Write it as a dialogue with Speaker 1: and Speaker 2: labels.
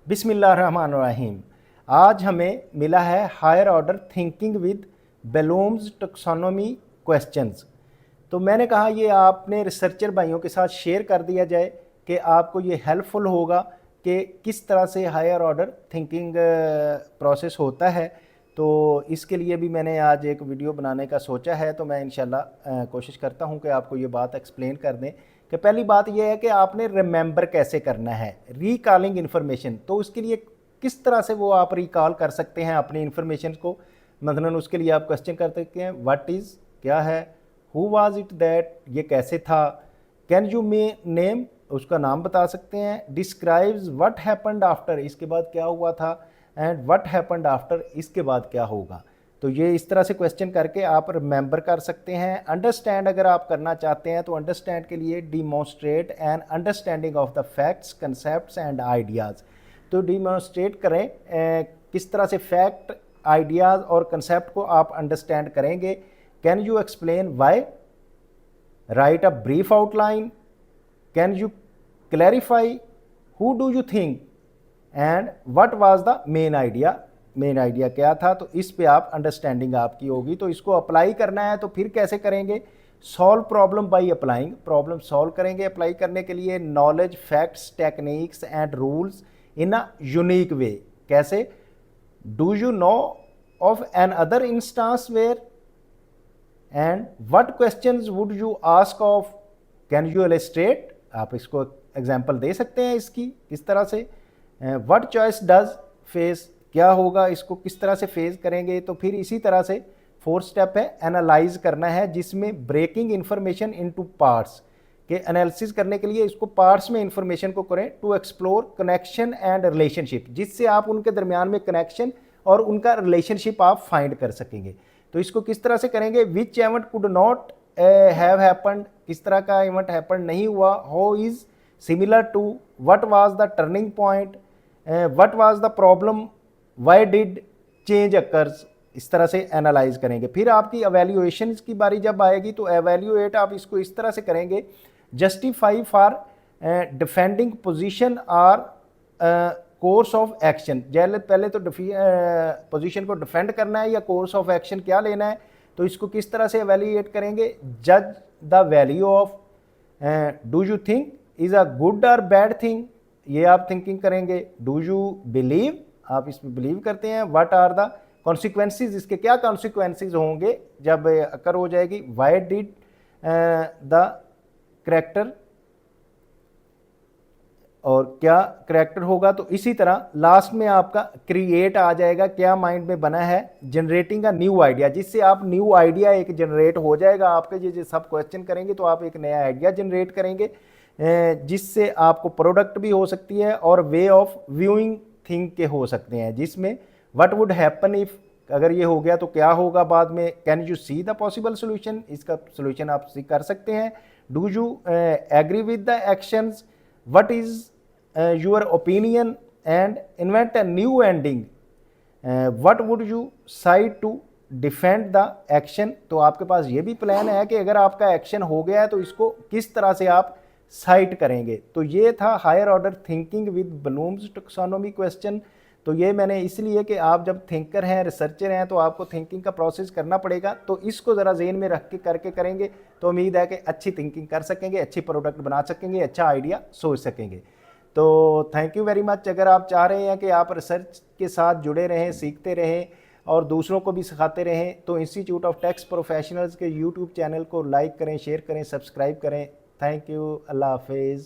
Speaker 1: बिस्मिल्लाहिर्रहमानिर्रहीम। आज हमें मिला है higher order thinking with Bloom's taxonomy questions. तो मैंने कहा ये आपने रिसर्चर भाइयों के साथ शेयर कर दिया जाए कि आपको ये हेल्पफुल होगा कि किस तरह से हायर ऑर्डर थिंकिंग प्रोसेस होता है। तो इसके लिए भी मैंने आज एक वीडियो बनाने का सोचा है। तो मैं इंशाल्लाह कोशिश करता हूँ कि आपको ये बात एक्सप्लेन कर दें कि पहली बात यह है कि आपने रिमेंबर कैसे करना है रिकॉलिंग इन्फॉर्मेशन। तो उसके लिए किस तरह से वो आप रिकॉल कर सकते हैं अपनी इन्फॉर्मेशन को। मतलब उसके लिए आप क्वेश्चन कर सकते हैं व्हाट इज़ क्या है, हु वाज इट दैट ये कैसे था, कैन यू मे नेम उसका नाम बता सकते हैं, डिस्क्राइब्स व्हाट हैपेंड आफ्टर इसके बाद क्या हुआ था, एंड व्हाट हैपेंड आफ्टर इसके बाद क्या होगा। तो ये इस तरह से क्वेश्चन करके आप रिमेंबर कर सकते हैं। अंडरस्टैंड अगर आप करना चाहते हैं तो अंडरस्टैंड के लिए demonstrate and understanding of the facts concepts and ideas. तो डिमॉन्स्ट्रेट करें किस तरह से फैक्ट आइडियाज़ और कंसेप्ट को आप अंडरस्टैंड करेंगे। Can you explain why, right a brief outline, can you clarify, who do you think, and what was the main idea. Main idea क्या था। तो इस पे आप अंडरस्टैंडिंग आपकी होगी। तो इसको अप्लाई करना है तो फिर कैसे करेंगे, solve problem by applying, problem solve करेंगे अप्लाई करने के लिए knowledge facts techniques and rules in a unique way. कैसे, do you know of another instance where, and what questions would you ask of, can you illustrate आप इसको example दे सकते हैं इसकी किस तरह से, व्हाट चॉइस डज फेस क्या होगा, इसको किस तरह से फेस करेंगे। तो फिर इसी तरह से फोर्थ स्टेप है एनालाइज करना है, जिसमें ब्रेकिंग इंफॉर्मेशन इनटू पार्ट्स के एनालिसिस करने के लिए इसको पार्ट्स में इंफॉर्मेशन को करें to explore connection and relationship, जिससे आप उनके दरमियान में कनेक्शन और उनका रिलेशनशिप आप फाइंड कर सकेंगे। तो इसको किस तरह से करेंगे, which event could not have happened किस तरह का इवेंट हैपन नहीं हुआ, how is similar to, what was the turning point, what was the problem, why did change occurs. इस तरह से एनालाइज करेंगे। फिर आपकी एवेल्यूएशन की बारी जब आएगी तो एवेल्यूएट आप इसको इस तरह से करेंगे, जस्टिफाई फॉर डिफेंडिंग पोजीशन और कोर्स ऑफ एक्शन। पहले तो पोजीशन को डिफेंड करना है या कोर्स ऑफ एक्शन क्या लेना है। तो इसको किस तरह से एवेल्यूएट करेंगे, जज the value of, do you think is a good और बैड थिंग ये आप थिंकिंग करेंगे, डू यू बिलीव आप इसमें बिलीव करते हैं, व्हाट आर द कॉन्सिक्वेंसेज इसके क्या कॉन्सिक्वेंसेज होंगे जब अकर हो जाएगी, वाई डिड द करेक्टर और क्या करेक्टर होगा। तो इसी तरह लास्ट में आपका क्रिएट आ जाएगा, क्या माइंड में बना है, जनरेटिंग अ न्यू आइडिया, जिससे आप न्यू आइडिया एक जनरेट हो जाएगा आपके। ये सब क्वेश्चन करेंगे तो आप एक नया आइडिया जनरेट करेंगे, जिससे आपको प्रोडक्ट भी हो सकती है और वे ऑफ व्यूइंग थिंक के हो सकते हैं, जिसमें व्हाट वुड हैपन इफ अगर ये हो गया तो क्या होगा बाद में, can you see the possible solution इसका सोल्यूशन आप सी कर सकते हैं, do you agree with the actions, what is your opinion, and invent a new ending, what would you side to defend the action. तो आपके पास ये भी plan है कि अगर आपका एक्शन हो गया है तो इसको किस तरह से आप साइट करेंगे। तो ये था higher order thinking with Bloom's taxonomy question. तो ये मैंने इसलिए कि आप जब थिंकर हैं रिसर्चर हैं तो आपको थिंकिंग का प्रोसेस करना पड़ेगा। तो इसको ज़रा जेन में रख के करके करेंगे तो उम्मीद है कि अच्छी थिंकिंग कर सकेंगे, अच्छी प्रोडक्ट बना सकेंगे, अच्छा आइडिया सोच सकेंगे। तो थैंक यू वेरी मच। अगर आप चाह रहे हैं कि आप रिसर्च के साथ जुड़े रहें, सीखते रहें और दूसरों को भी सिखाते रहें तो इंस्टीट्यूट ऑफ टैक्स प्रोफेशनल्स के यूट्यूब चैनल को लाइक करें, शेयर करें, सब्सक्राइब करें। थैंक यू, अल्लाह हाफिज़।